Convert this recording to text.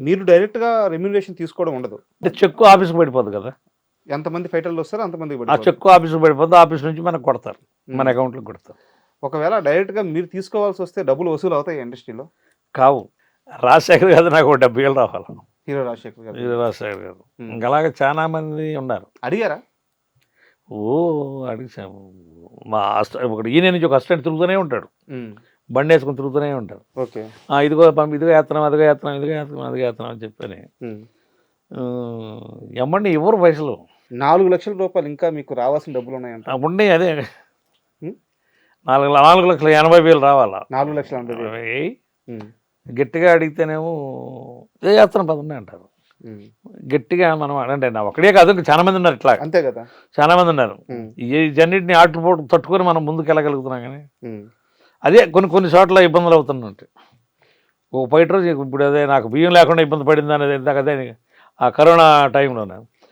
మీరు డైరెక్ట్గా రెమ్యూనరేషన్ తీసుకోవడం ఉండదు. అంటే చెక్కు ఆఫీస్కి పడిపోద్ది కదా, ఎంతమంది ఫైటర్లు వస్తారో అంతమందికి ఆ పడిపోతుంది. చెక్కు ఆఫీస్కి పడిపోద్ది, ఆఫీస్ నుంచి మనకు కొడతారు, మన అకౌంట్లోకి కొడతారు. ఒకవేళ డైరెక్ట్గా మీరు తీసుకోవాల్సి వస్తే డబ్బులు వసూలు అవుతాయి ఇండస్ట్రీలో. కావు. రాజశేఖర్ గారు నాకు 70,000 రావాలి, హీరో రాజశేఖర్ గారు హీరో రాజశేఖర్ గారు. ఇంకా అలాగే చాలా మంది ఉన్నారు. అడిగారా? ఓ అడిగాము. మా ఒకటి ఈయన నుంచి ఒక అసిస్టెంట్ తిరుగుతూనే ఉంటాడు, బండి వేసుకొని తిరుగుతూనే ఉంటాడు. ఓకే, ఇదిగో ఇదిగో వేస్తున్నాం, అదిగో వేస్తున్నాం, ఇదిగో వేస్తున్నాం, అదిగో వేస్తున్నాం అని చెప్పని ఎమ్మండి ఎవరు పైసలు. 4 లక్షల రూపాయలు ఇంకా మీకు రావాల్సిన డబ్బులు ఉన్నాయంట. ఉండే అదే 4,80,000 రావాలా. 4,80,000. గట్టిగా అడిగితేనేమో ఏ చేస్తున్నాం పదండి అంటారు. గట్టిగా మనం అంటే నా ఒకడే కాదు, ఇంకా చాలా మంది ఉన్నారు ఇట్లా. అంతే కదా, చాలా మంది ఉన్నారు. ఈ జన్నిటిని ఆటలు తట్టుకొని మనం ముందుకు వెళ్ళగలుగుతున్నాం. కానీ అదే కొన్ని చోట్ల ఇబ్బందులు అవుతున్నట్టు. ఓ ఫైటర్ ఇప్పుడు అదే నాకు బియ్యం లేకుండా ఇబ్బంది పడింది అనేది ఇందాక అదే ఆ కరోనా టైంలోనే